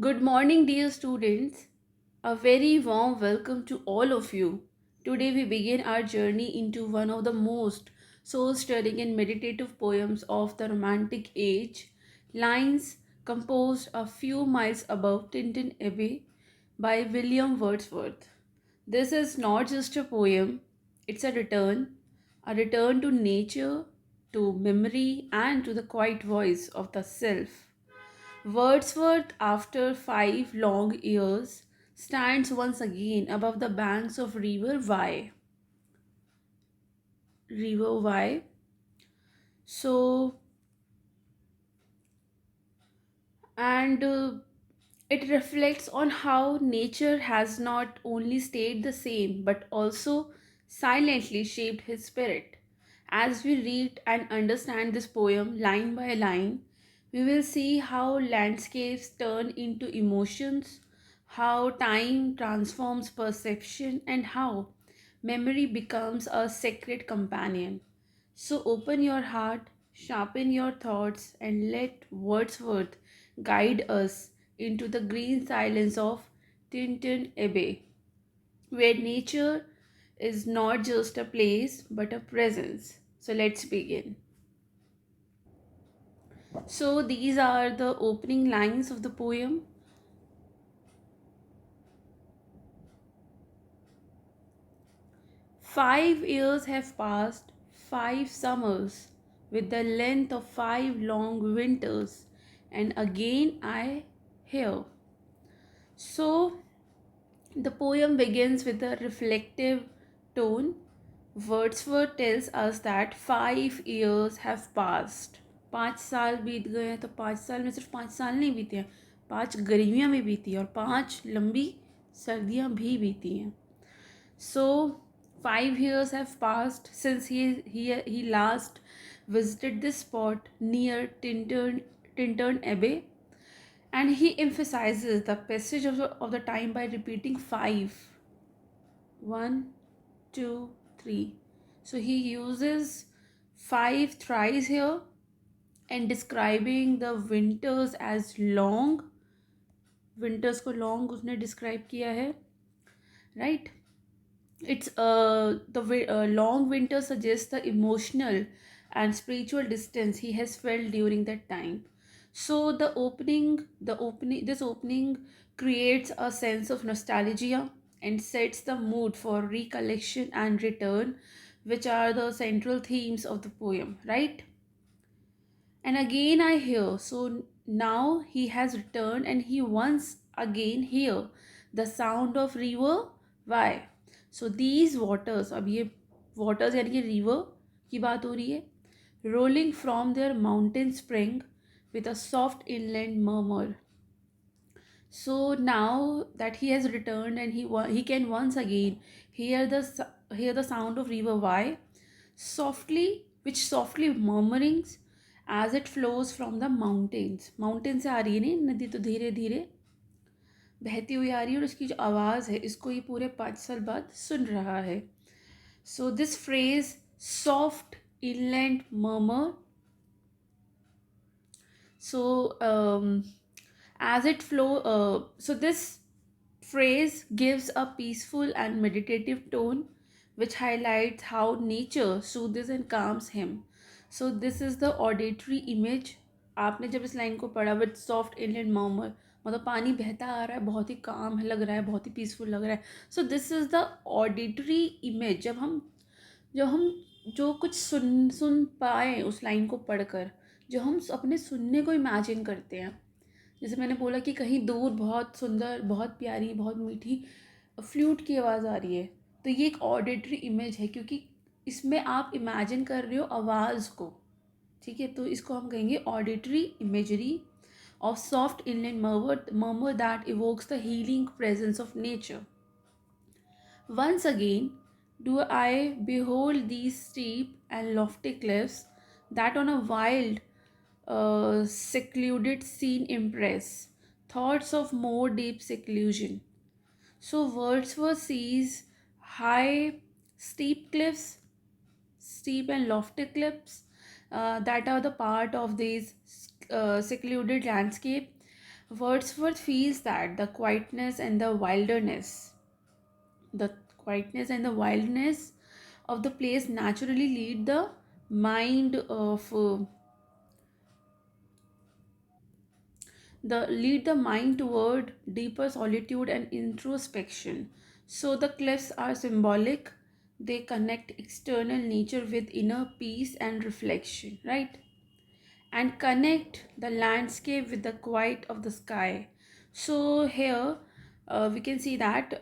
Good morning, dear students. A very warm welcome to all of you. Today, we begin our journey into one of the most soul stirring and meditative poems of the Romantic Age, lines composed a few miles above Tintern Abbey by William Wordsworth. This is not just a poem, it's a return to nature, to memory, and to the quiet voice of the self. Wordsworth, after 5 long years, stands once again above the banks of River Wye. River Wye. So, and it reflects on how nature has not only stayed the same but also silently shaped his spirit. As we read and understand this poem line by line, we will see how landscapes turn into emotions, how time transforms perception, and how memory becomes a sacred companion. So open your heart, sharpen your thoughts, and let Wordsworth guide us into the green silence of Tintern Abbey, where nature is not just a place but a presence. So let's begin. So these are the opening lines of the poem. 5 years have passed, 5 summers, with the length of 5 long winters, and again I hear. So the poem begins with a reflective tone. Wordsworth tells us that 5 years have passed. 5 साल बीत गए हैं, तो 5 साल में सिर्फ 5 साल नहीं बीते हैं, 5 गर्मियाँ भी बीती हैं और 5 लंबी सर्दियाँ भी बीती हैं. So 5 years have passed since he last visited this spot near Tintern Abbey, and he emphasizes the passage of the time by repeating five. 1, 2, 3. So he uses five thrice here and describing the winters as long. Winters को long उसने describe किया है, right? It's the long winter suggests the emotional and spiritual distance he has felt during that time. So this opening creates a sense of nostalgia and sets the mood for recollection and return, which are the central themes of the poem, right? And again I hear. So now he has returned and he once again hear the sound of river. Why? So these waters, अब ये waters यानी कि river की बात हो रही है, rolling from their mountain spring with a soft inland murmur. So now that he has returned and he can once again hear the sound of river Wye softly, which softly murmurings as it flows from the mountains. Mountain से आ रही है नहीं नदी, तो धीरे धीरे बहती हुई आ रही है और उसकी जो आवाज़ है इसको ये पूरे 5 साल बाद सुन रहा है. So this phrase soft inland murmur. So as it so this phrase gives a peaceful and meditative tone which highlights how nature soothes and calms him. So this is the auditory image. आपने जब इस line को पढ़ा with soft inland murmur, मतलब पानी बहता आ रहा है, बहुत ही काम है, लग रहा है, बहुत ही पीसफुल लग रहा है. So this is the auditory image. जब हम जो कुछ सुन पाए उस लाइन को पढ़कर, जो हम अपने सुनने को इमेजिन करते हैं. जैसे मैंने बोला कि कहीं दूर बहुत सुंदर, बहुत प्यारी, बहुत मीठी फ्लूट की आवाज़ आ रही है, तो ये एक ऑडिटरी इमेज है क्योंकि इसमें आप इमेजिन कर रहे हो आवाज़ को. ठीक है, तो इसको हम कहेंगे auditory imagery of soft inland murmur that evokes the healing presence of nature. Once again do I behold these steep and lofty cliffs that on a wild, secluded scene impress thoughts of more deep seclusion. So Wordsworth sees high, steep cliffs, steep and lofty cliffs that are the part of these secluded landscape Wordsworth feels that the quietness and the wildness of the place naturally mind of lead the mind toward deeper solitude and introspection. So the cliffs are symbolic. They connect external nature with inner peace and reflection, right? And connect the landscape with the quiet of the sky. So here we can see that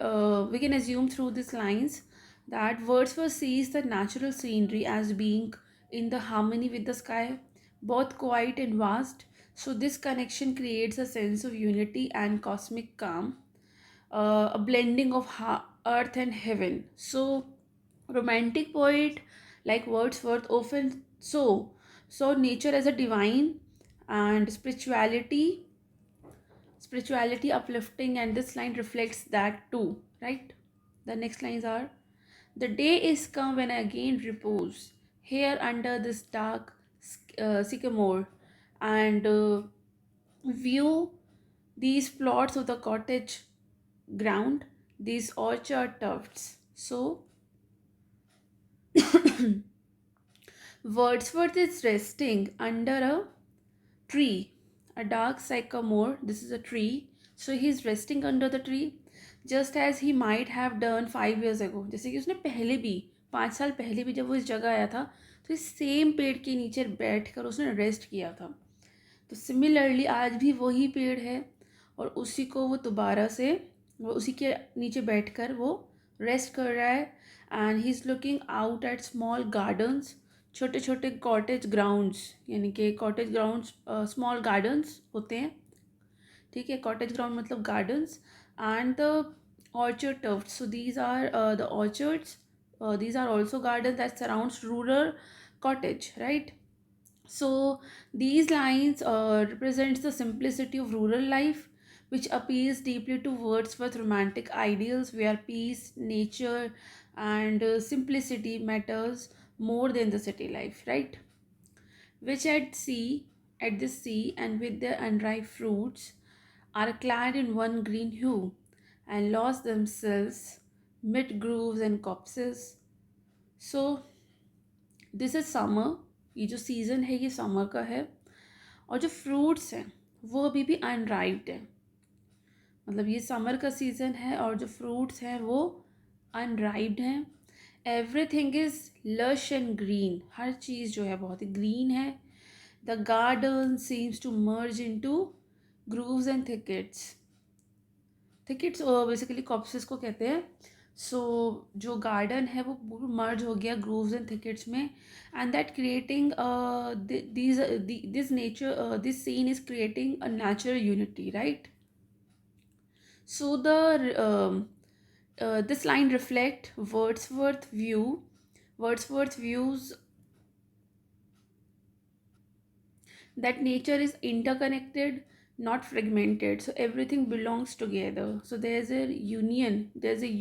we can assume through these lines that Wordsworth sees the natural scenery as being in the harmony with the sky, both quiet and vast. So this connection creates a sense of unity and cosmic calm, a blending of earth and heaven. So romantic poet like Wordsworth often saw nature as a divine and spirituality uplifting, and this line reflects that too, right? The next lines are: the day is come when I again repose here under this dark sycamore, and view these plots of the cottage ground, these orchard tufts. So Wordsworth is resting under a tree, a dark sycamore. This is a tree. So he's resting under the tree just as he might have done 5 years ago. जैसे कि उसने पहले भी 5 साल पहले भी जब वो इस जगह आया था तो इस सेम पेड़ के नीचे बैठ कर उसने रेस्ट किया था. तो सिमिलरली आज भी वही पेड़ है और उसी को वो दोबारा से वो उसी के नीचे बैठकर वो रेस्ट कर रहा है. And he is looking out at small gardens, छोटे छोटे कॉटेज ग्राउंड्स, यानी कि कॉटेज ग्राउंड्स स्मॉल गार्डन्स होते हैं, ठीक है. कॉटेज ग्राउंड मतलब gardens. And the orchard tufts, so these are the orchards, these are also gardens that surrounds rural cottage, right? So these lines represents the simplicity of rural life, which appeals deeply to Wordsworth's romantic ideals, where peace, nature, and simplicity matters more than the city life, right? Which at the sea, and with their unripe fruits, are clad in one green hue, and lost themselves mid grooves and copses. So this is summer. ये जो season है ये summer का है, और जो fruits हैं वो अभी भी अनराइप्ड है. मतलब ये समर का सीज़न है और जो फ्रूट्स हैं वो अनराइप्ड हैं. Everything is lush and green. हर चीज़ जो है बहुत ही ग्रीन है. The garden seems to merge into groves and thickets. Thickets basically coppices को कहते हैं. सो जो गार्डन है वो मर्ज हो गया ग्रूव्स एंड थिकेट्स में, and that creating this scene is creating a natural unity, right? So this line reflect Wordsworth views that nature is interconnected, not fragmented. So everything belongs together. So there's a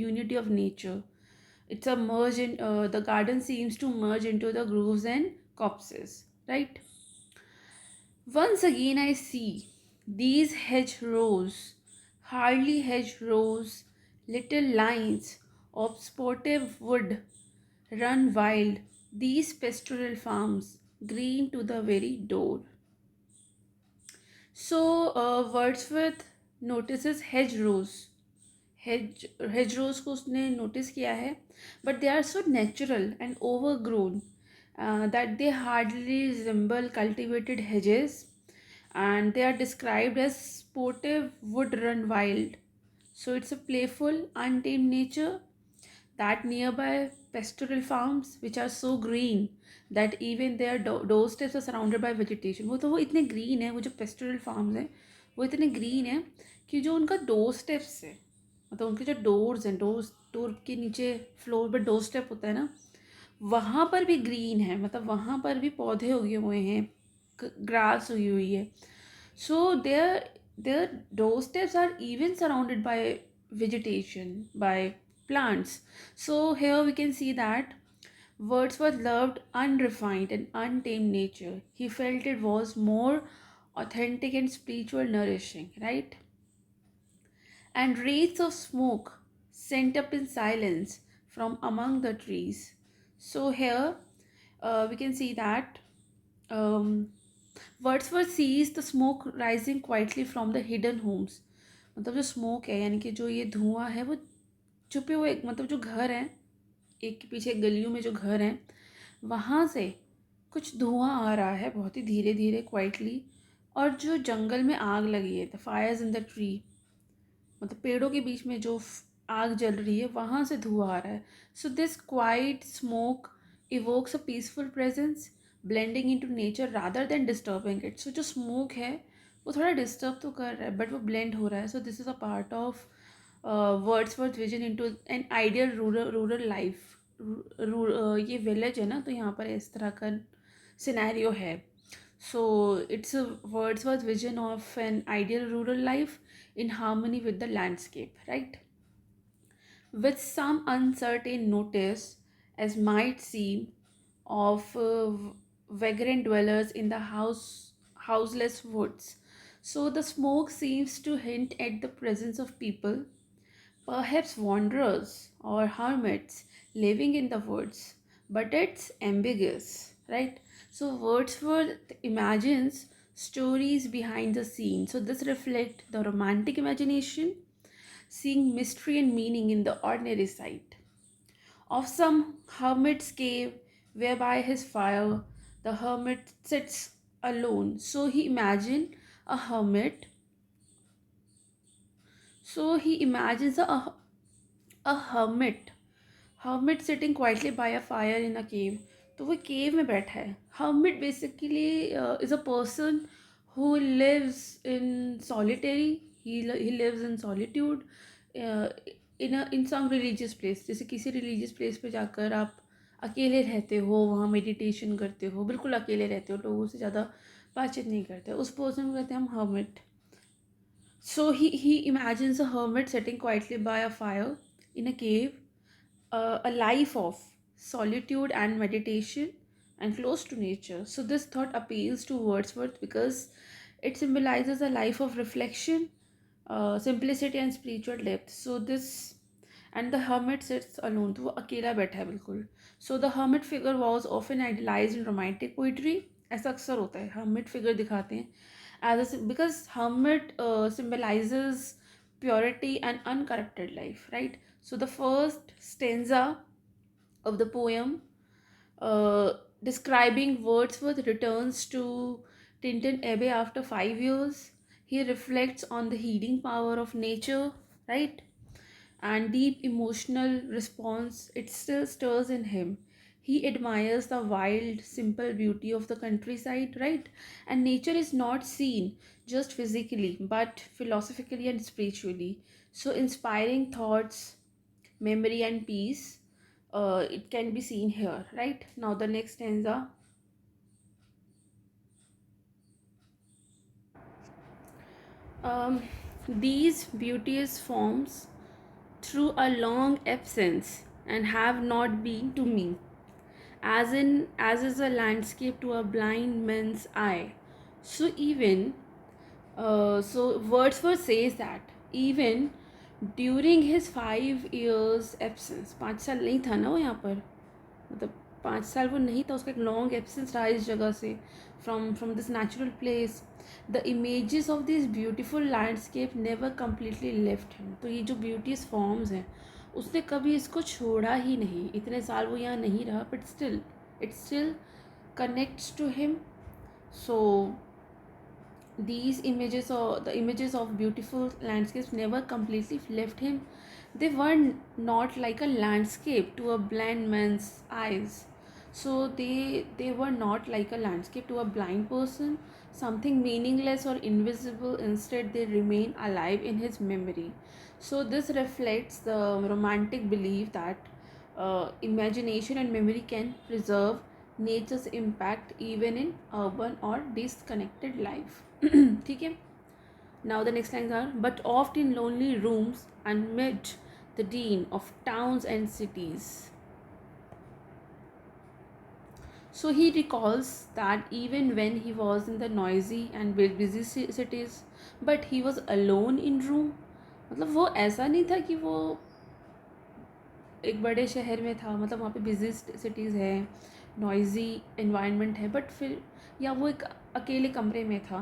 unity of nature. It's a merge in the garden seems to merge into the grooves and copses, right? Once again I see these hedgerows, hardly hedgerows, little lines of sportive wood run wild, these pastoral farms, green to the very door. So Wordsworth notices hedgerows को उसने notice किया है, but they are so natural and overgrown that they hardly resemble cultivated hedges, and they are described as sportive wood run wild. So it's a playful, untamed nature. That nearby pastoral farms which are so green that even their doorsteps are surrounded by vegetation. वो इतने green है, वो जो pastoral farms हैं वो इतने green है कि जो उनका doorsteps है, मतलब उनके जो doors हैं, डोर के नीचे फ्लोर पे doorstep होता है ना, वहाँ पर भी green है. मतलब वहाँ पर भी पौधे उगे हुए हैं, grass उगी हुई है. So their doorsteps are even surrounded by vegetation, by plants. So here we can see that Wordsworth loved unrefined and untamed nature. He felt it was more authentic and spiritual nourishing, right? And wraiths of smoke sent up in silence from among the trees. So here we can see that um, Wordsworth sees the smoke rising quietly from the hidden homes. मतलब जो smoke है यानी कि जो ये धुआं है वो छुपे हुए, मतलब जो घर हैं एक के पीछे गलियों में जो घर हैं वहाँ से कुछ धुआं आ रहा है बहुत ही धीरे धीरे क्वाइटली, और जो जंगल में आग लगी है, the Fyers in the tree, मतलब पेड़ों के बीच में जो आग जल रही है वहाँ से धुआं आ रहा है. So this quiet smoke evokes a peaceful presence blending into nature rather than disturbing it. So जो स्मोक है वो थोड़ा डिस्टर्ब तो कर रहा है बट वो ब्लेंड हो रहा है. So this is a part of Wordsworth vision into an ideal rural life. ये विलेज है ना, तो यहाँ पर इस तरह का सिनेरियो है. So it's a Wordsworth vision of an ideal rural life in harmony with the landscape, right? With some uncertain notice, as might seem, of vagrant dwellers in the houseless woods. So the smoke seems to hint at the presence of people, perhaps wanderers or hermits living in the woods, but it's ambiguous, right? So Wordsworth imagines stories behind the scene. So this reflects the romantic imagination, seeing mystery and meaning in the ordinary sight. Of some hermit's cave, whereby his fire, the hermit sits alone. So he imagined a hermit. So he imagines a hermit sitting quietly by a fire in a cave. तो वो केव में बैठा है. hermit basically is a person who lives in solitary. He lives in solitude in some religious place. जैसे किसी religious place पे जाकर आप अकेले रहते हो, वहाँ मेडिटेशन करते हो, बिल्कुल अकेले रहते हो, लोगों से ज़्यादा बातचीत नहीं करते, उस पर्सन को कहते हैं हम hermit. So he imagines a hermit sitting quietly by a fire in a cave, a life of solitude and meditation and close to nature. So this thought appeals to Wordsworth because it symbolizes a life of reflection, simplicity and spiritual depth. So this, and the hermit sits alone, तो वो अकेला बैठा है बिल्कुल. So the hermit figure was often idealized in romantic poetry. ऐसा अक्सर होता है, hermit figure दिखाते हैं because hermit symbolizes purity and uncorrupted life, right? So the first stanza of the poem uh, describing Wordsworth returns to Tintern Abbey after 5 years. He reflects on the healing power of nature, right? And deep emotional response it still stirs in him. He admires the wild, simple beauty of the countryside, right? And nature is not seen just physically, but philosophically and spiritually. So, inspiring thoughts, memory, and peace, it can be seen here, right? Now, the next stanza. Um, these beauteous forms through a long absence and have not been to me, as is a landscape to a blind man's eye. So even so Wordsworth says that even during his 5 years absence, 5 साल नहीं था ना वो यहाँ पर, मतलब 5 साल वो नहीं था, उसका एक लॉन्ग एब्सेंस रहा इस जगह से, from this natural place. The images of this beautiful landscape never completely left him. तो ये जो ब्यूटीज फॉर्म्स हैं उसने कभी इसको छोड़ा ही नहीं. इतने साल वो यहाँ नहीं रहा but still it still connects to him. So these images, or the images of beautiful landscapes, never completely left him. They were not like a landscape to a blind man's eyes. So they were not like a landscape to a blind person, something meaningless or invisible. Instead they remain alive in his memory. So this reflects the romantic belief that imagination and memory can preserve nature's impact even in urban or disconnected life. ठीक है. Now the next lines are, but oft in lonely rooms and mid the din of towns and cities. So he recalls that even when he was in the noisy and busy cities, but he was alone in room. मतलब वो ऐसा नहीं था कि वो एक बड़े शहर में था, मतलब वहाँ पे बिजी सिटीज़ है, नॉइजी इन्वायरमेंट है, बट फिर या वो एक अकेले कमरे में था।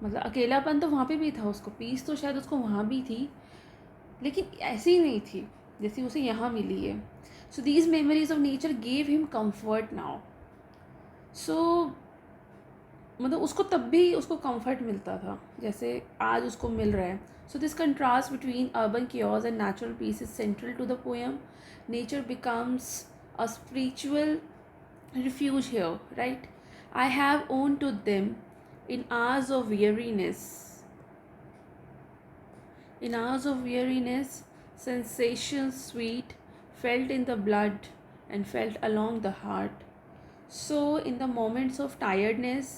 मतलब अकेलापन तो वहाँ पे भी था उसको, पीस तो शायद उसको वहाँ भी थी, लेकिन ऐसी ही नहीं थी जैसी उसे यहाँ मिली है। So these memories of nature gave him comfort now. So मतलब उसको तब भी उसको कंफर्ट मिलता था जैसे आज उसको मिल रहा है। So this contrast between urban chaos and natural peace is central to the poem. Nature becomes a spiritual refuge here, right? I have owned to them in hours of weariness. In hours of weariness, sensations sweet, felt in the blood and felt along the heart. So, in the moments of tiredness,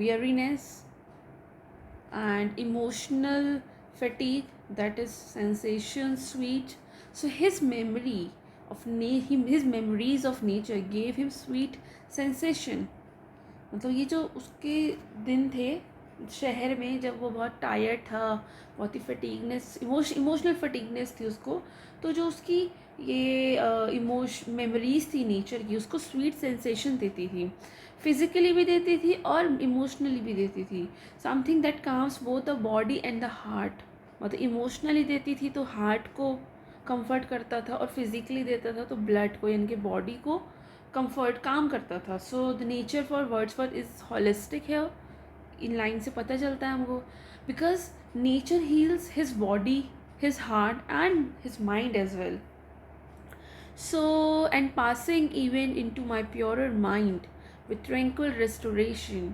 weariness, and emotional fatigue, that is sensation sweet. So, his memories of nature gave him sweet sensation. मतलब ये जो उसके दिन थे शहर में जब वो बहुत टायर्ड था, बहुत ही फटीगनेस, इमोशनल फटीगनेस थी उसको, तो जो उसकी ये मेमोरीज थी नेचर की उसको स्वीट सेंसेशन देती थी, फिजिकली भी देती थी और इमोशनली भी देती थी। Something that calms both the body and the heart. मतलब इमोशनली देती थी तो हार्ट को कंफर्ट करता था, और फिजिकली देता था तो ब्लड को यानी कि बॉडी को कंफर्ट काम करता था। So the nature for Wordsworth is holistic है, इन लाइन से पता चलता है हमको, because nature heals his body, his heart and his mind as well. So, and passing even into my purer mind with tranquil restoration.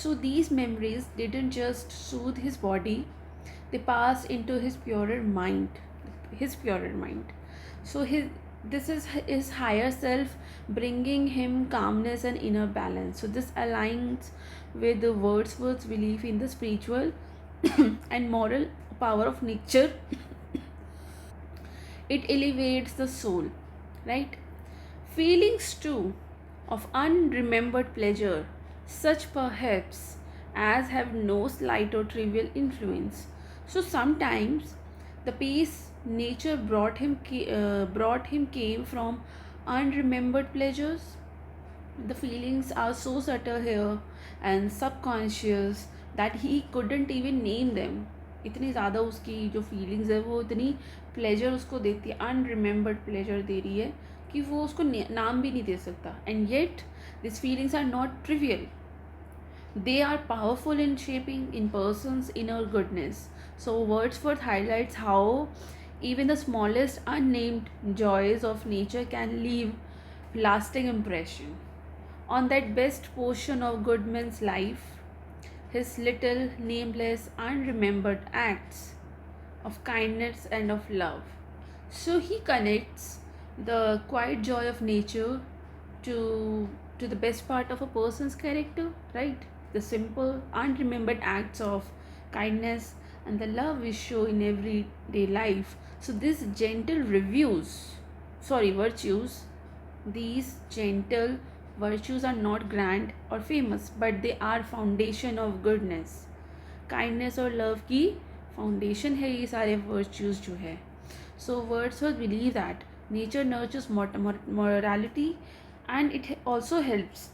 So, these memories didn't just soothe his body, they passed into his purer mind. His purer mind. So, this is his higher self bringing him calmness and inner balance. So, this aligns with the Wordsworth's belief in the spiritual and moral power of nature. It elevates the soul, right? Feelings too of unremembered pleasure, such perhaps as have no slight or trivial influence. So sometimes the peace nature brought him came from unremembered pleasures. The feelings are so subtle here and subconscious that he couldn't even name them. इतनी ज़्यादा उसकी जो feelings है वो इतनी pleasure उसको देती है, अनरिमेंबर्ड प्लेजर दे रही है कि वो उसको नाम भी नहीं दे सकता. And yet this feelings are not trivial, they are powerful in shaping in person's inner goodness. So Wordsworth highlights how even the smallest unnamed joys of nature can leave lasting impression on that best portion of Goodman's life, his little, nameless, unremembered acts of kindness and of love. So he connects the quiet joy of nature to the best part of a person's character, right? The simple, unremembered acts of kindness and the love we show in everyday life. So these virtues, these gentle virtues are not grand or famous, but they are foundation of goodness. Kindness और love की foundation है ये सारे virtues जो है. So Wordsworth believe that nature nurtures morality and it also helps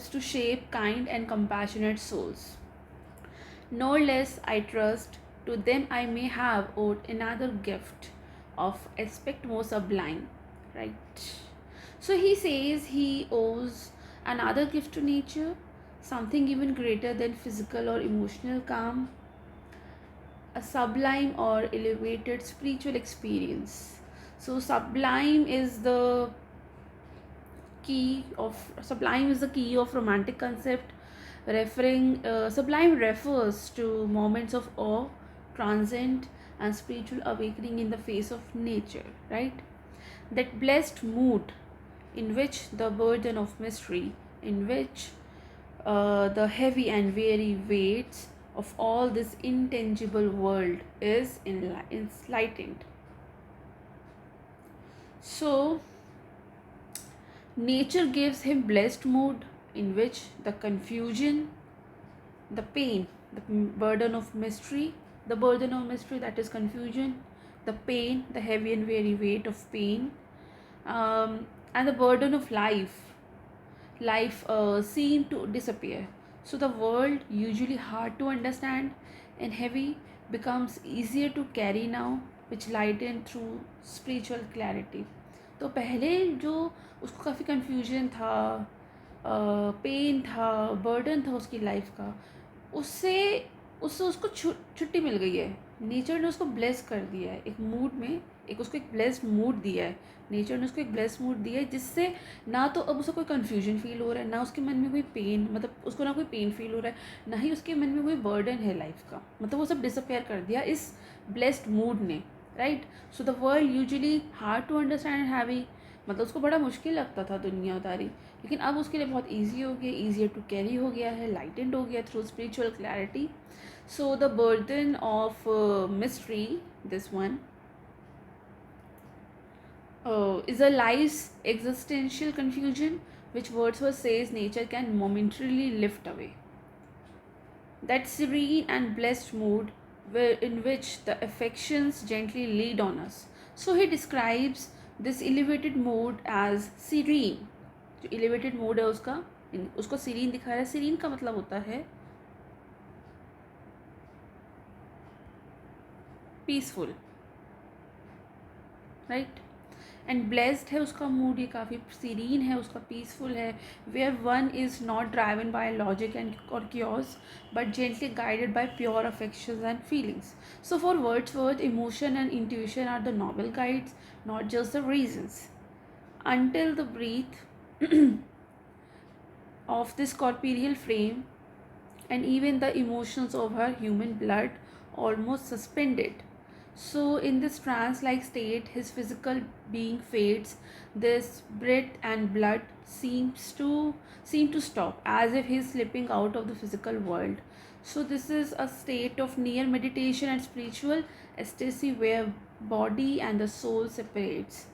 to shape kind and compassionate souls. No less I trust to them I may have owed another gift of aspect more sublime, right? So he says he owes another gift to nature, something even greater than physical or emotional calm, a sublime or elevated spiritual experience. So sublime is the key of romantic concept. Sublime refers to moments of awe, transcend, and spiritual awakening in the face of nature, right? That blessed mood in which the burden of mystery, in which the heavy and weary weights of all this intangible world is enlightened. So Nature gives him blessed mood in which the confusion, the pain, the burden of mystery, the burden of mystery, that is confusion, the pain, the heavy and weary weight of pain, and the burden of life seem to disappear. So the world, usually hard to understand and heavy, becomes easier to carry now, which lighten through spiritual clarity. तो पहले जो उसको काफ़ी confusion था, pen था, burden था उसकी life का, उससे उससे उसको छुट्टी मिल गई है. नेचर ने उसको ब्लेस कर दिया है एक मूड में, एक उसको एक ब्लेस्ड मूड दिया है. नेचर ने उसको एक ब्लेस्ड मूड दिया है जिससे ना तो अब उसको कोई कन्फ्यूजन फील हो रहा है, ना उसके मन में कोई पेन, मतलब उसको ना कोई पेन फील हो रहा है, ना ही उसके मन में कोई बर्डन है लाइफ का. मतलब वो सब डिसअपेयर कर दिया इस ब्लेस्ड मूड ने, right. So the world usually hard to understand and heavy, मतलब उसको बड़ा मुश्किल लगता था दुनियादारी, लेकिन अब उसके लिए बहुत ईजी हो गया, ईजियर टू कैरी हो गया है, लाइटेंड हो गया through spiritual clarity. So the burden of mystery, this one, is a life's existential confusion which Wordsworth says nature can momentarily lift away. That serene and blessed mood in which the affections gently lead on us. So he describes this elevated mood as serene. जो elevated mood है उसका, उसको serene दिखा रहा है. serene का मतलब होता है peaceful, right. एंड ब्लेस्ड है उसका मूड, ये काफ़ी सीरीन है उसका, पीसफुल है. Where one is not driven by logic and और cures but gently guided by pure affections and feelings. So for Wordsworth, emotion and intuition are the noble guides, not just the reasons. until the breath of this corporeal frame and even the emotions of her human blood almost suspended. So in this trance-like state, his physical being fades. This breath and blood seem to stop, as if he is slipping out of the physical world. So this is a state of near meditation and spiritual ecstasy where body and the soul separates.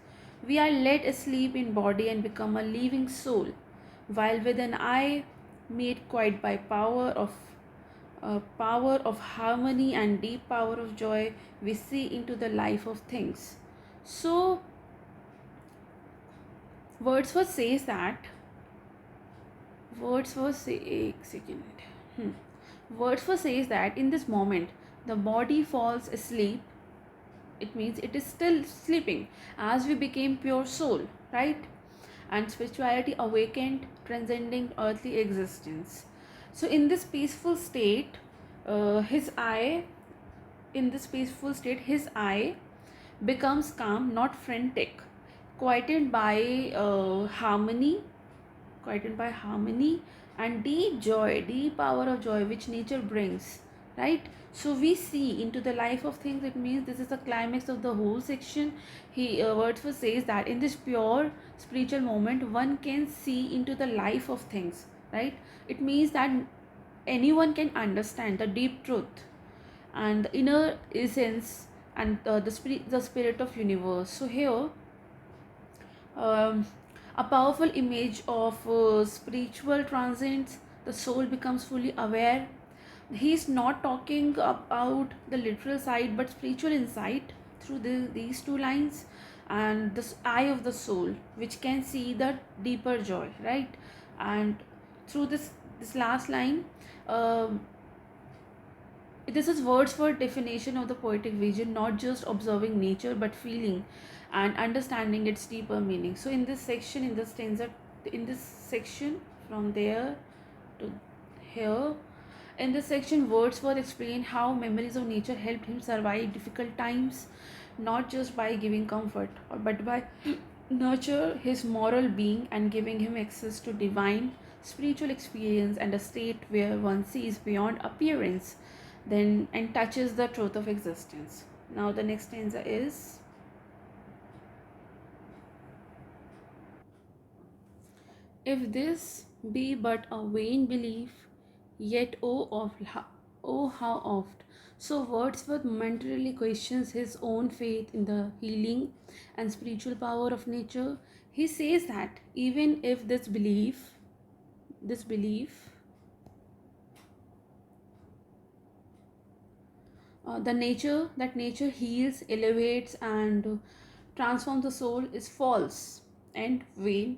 We are led asleep in body and become a living soul, while with an eye made quiet by power of harmony and deep power of joy, we see into the life of things. So Wordsworth says that Wordsworth says that in this moment the body falls asleep. It means it is still sleeping as we became pure soul, right? And spirituality awakened, transcending earthly existence. So in this peaceful state, his eye becomes calm, not frantic, quieted by harmony and deep joy, deep power of joy which nature brings, right? So we see into the life of things. It means this is the climax of the whole section. Wordsworth says that in this pure spiritual moment one can see into the life of things, right? It means that anyone can understand the deep truth and the inner essence and the spirit of universe. So here a powerful image of spiritual transcends. The soul becomes fully aware. He's not talking about the literal side but spiritual insight through these two lines, and this eye of the soul which can see the deeper joy, right? And through this last line, this is Wordsworth's definition of the poetic vision, not just observing nature but feeling and understanding its deeper meaning. So in this section, in this stanza, in this section from there to here, in this section Wordsworth explained how memories of nature helped him survive difficult times, not just by giving comfort but by nurture his moral being and giving him access to divine spiritual experience and a state where one sees beyond appearance then and touches the truth of existence. Now the next stanza is, if this be but a vain belief, yet oh how oft. So Wordsworth momentarily questions his own faith in the healing and spiritual power of nature. He says that even if this belief, nature heals, elevates, and transforms the soul is false and vain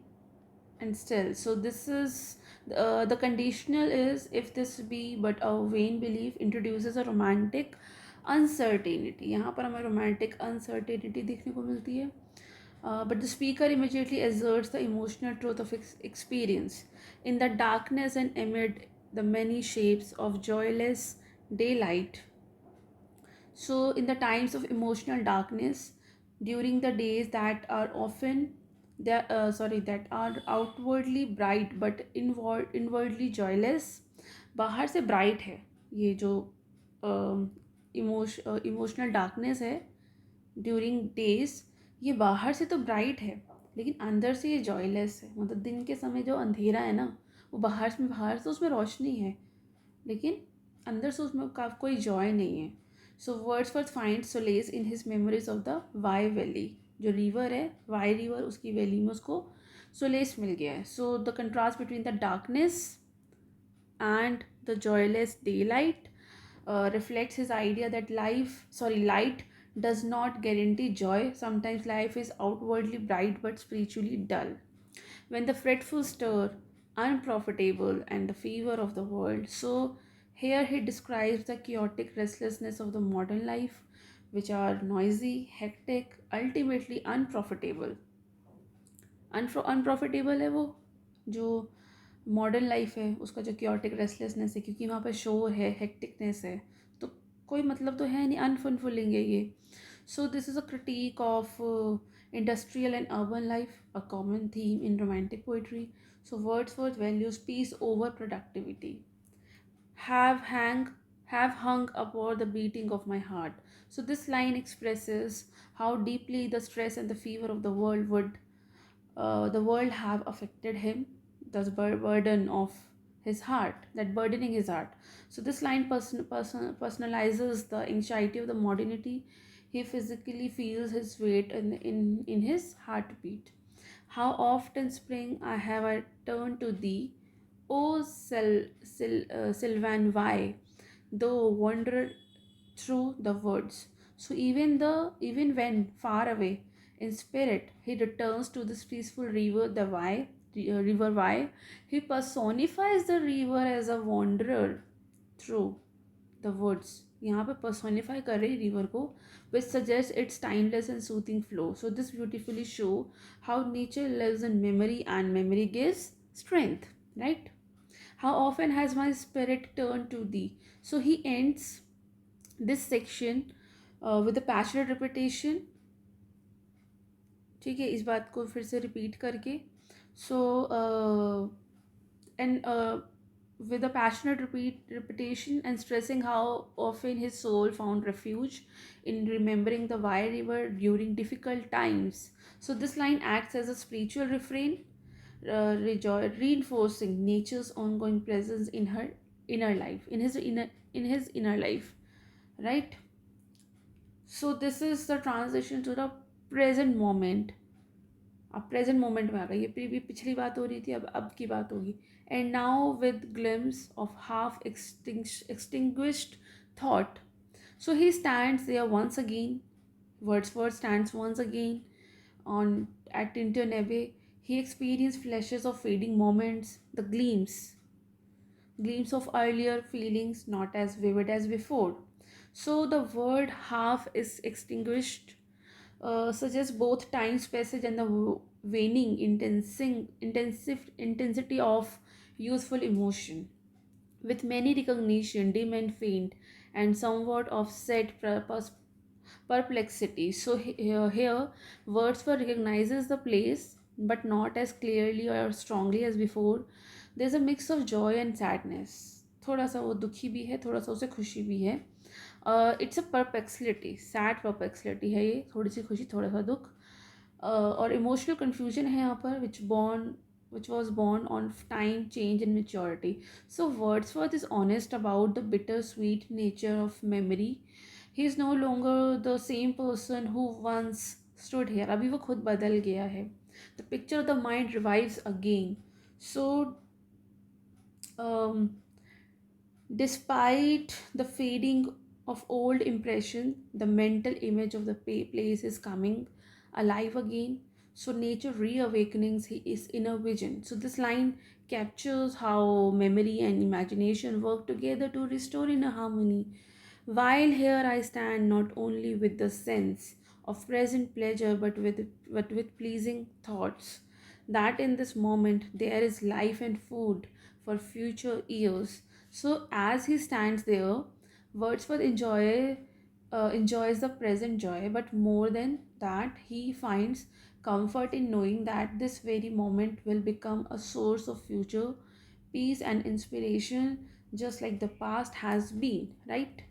and still. So this is the conditional is if this be but a vain belief introduces a romantic uncertainty. यहाँ पर हमें romantic uncertainty देखने को मिलती है. But the speaker immediately asserts the emotional truth of experience. In the darkness and amid the many shapes of joyless daylight, so in the times of emotional darkness, during the days that are often that are outwardly bright but inwardly joyless. बाहर से bright है ये जो emotional darkness है during days, ये बाहर से तो ब्राइट है लेकिन अंदर से ये जॉयलेस है. मतलब दिन के समय जो अंधेरा है ना, वो बाहर से उसमें रोशनी है लेकिन अंदर से उसमें का कोई जॉय नहीं है. So Wordsworth find solace in his memories of the Wye valley. जो रिवर है वाई रिवर, उसकी वैली में उसको सोलेस मिल गया है. So the contrast between the darkness and the joyless daylight reflects his idea that light does not guarantee joy. Sometimes life is outwardly bright but spiritually dull. When the fretful stir, unprofitable, and the fever of the world. So here he describes the chaotic restlessness of the modern life, which are noisy, hectic, ultimately unprofitable. Unprofitable है वो जो modern life है, उसका जो chaotic restlessness है, क्योंकि वहाँ पर शोर है, हेक्टिकनेस है, तो कोई मतलब तो है नहीं, अनफुलफिलिंग है ये. So this is a critic of industrial and urban life, a common theme in romantic poetry. So Wordsworth values peace over productivity. have hang have hung upon the beating of my heart. So this line expresses how deeply the stress and the fever of the world have affected him, the burden of his heart, that burdening his heart. So this line personalizes the anxiety of the modernity. He physically feels his weight in his heartbeat. How often, spring, I turned to thee, O Sylvan, why, though wander through the woods. So even when far away in spirit, he returns to this peaceful river, the river Wye. He personifies the river as a wanderer through the woods. यहाँ पे personify कर रहे river को, which suggests its timeless and soothing flow. So this beautifully show how nature lives in memory and memory gives strength, right? How often has my spirit turned to thee? So he ends this section with a passionate repetition. ठीक है, इस बात को फिर से repeat करके. So and with a passionate repetition and stressing how often his soul found refuge in remembering the Wye River during difficult times. So this line acts as a spiritual refrain, reinforcing nature's ongoing presence in her inner life, in his inner life, right? So this is the transition to the present moment. अब present moment में आ गई, ये पिछली बात हो रही थी, अब की बात होगी. And now with glimpse of half extinguished thought. So he stands there once again. Wordsworth stands once again on at Tintern Abbey. He experienced flashes of fading moments, the gleams of earlier feelings, not as vivid as before. So the word half is extinguished suggests both time's passage and the waning intensity of youthful emotion, with many recognition, dim and faint, and somewhat of sad perplexity. So here Wordsworth recognizes the place, but not as clearly or strongly as before. There's a mix of joy and sadness. थोड़ा सा वो दुखी भी है, थोड़ा सा उसे खुशी भी है. It's a perplexity, sad perplexity है ये, थोड़ी सी खुशी थोड़ा सा दुख. और इमोशनल कन्फ्यूजन है यहाँ पर, which was born on time, change, and maturity. So Wordsworth is honest about the bittersweet nature of memory. He is no longer the same person who once stood here. अभी वो खुद बदल गया है. The picture of the mind revives again. So, um, despite the fading of old impression, the mental image of the place is coming alive again. So nature reawakenings his inner vision. So this line captures how memory and imagination work together to restore inner harmony. While here I stand not only with the sense of present pleasure but with pleasing thoughts that in this moment there is life and food for future years. So as he stands there, Wordsworth enjoys the present joy, but more than that, he finds comfort in knowing that this very moment will become a source of future peace and inspiration, just like the past has been, right?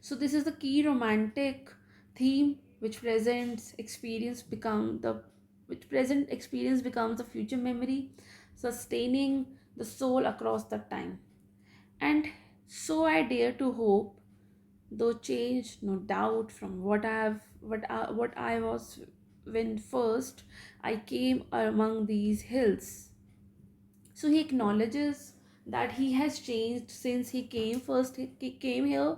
So this is the key romantic theme which present experience becomes the future memory, sustaining the soul across the time. And so I dare to hope, though change no doubt from what I was when first I came among these hills. So he acknowledges that he has changed since he came here.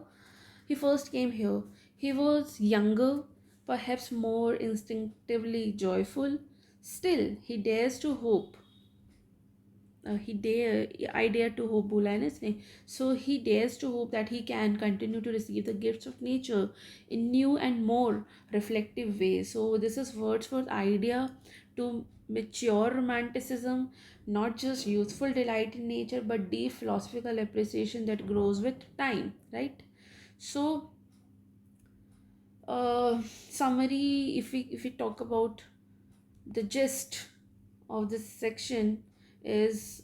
He first came here. He was younger, perhaps more instinctively joyful. Still, he dares to hope. I dare to hope बोला है ना इसने. So he dares to hope that he can continue to receive the gifts of nature in new and more reflective ways. So this is Wordsworth's idea to mature romanticism, not just youthful delight in nature, but deep philosophical appreciation that grows with time, right? So summary, if we talk about the gist of this section, is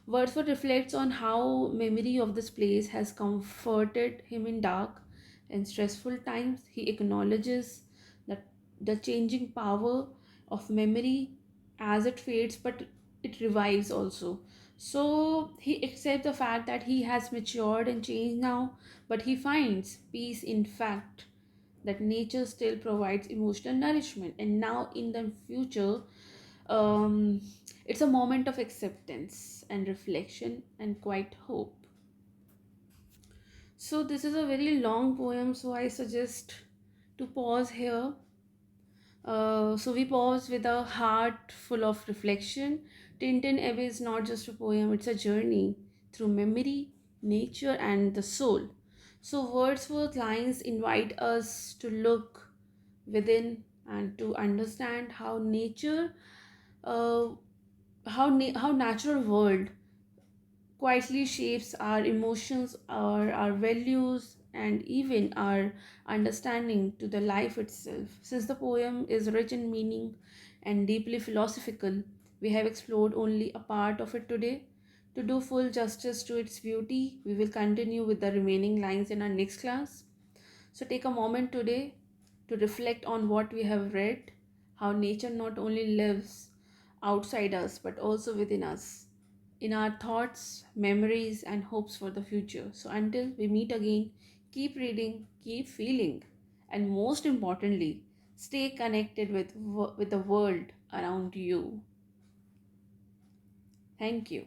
Wordsworth reflects on how memory of this place has comforted him in dark and stressful times. He acknowledges that the changing power of memory as it fades, but it revives also. So he accepts the fact that he has matured and changed now, but he finds peace in fact that nature still provides emotional nourishment. And now in the future, um, it's a moment of acceptance and reflection and quite hope. So this is a very long poem, so I suggest to pause here. So we pause with a heart full of reflection. Tintin Abbey is not just a poem, it's a journey through memory, nature, and the soul. So Wordsworth lines invite us to look within and to understand how nature, uh, how natural world quietly shapes our emotions, our values, and even our understanding to the life itself. Since the poem is rich in meaning and deeply philosophical, we have explored only a part of it today. To do full justice to its beauty, we will continue with the remaining lines in our next class. So take a moment today to reflect on what we have read, how nature not only lives outside us but also within us, in our thoughts, memories, and hopes for the future. So until we meet again, keep reading, keep feeling, and most importantly, stay connected with the world around you. Thank you.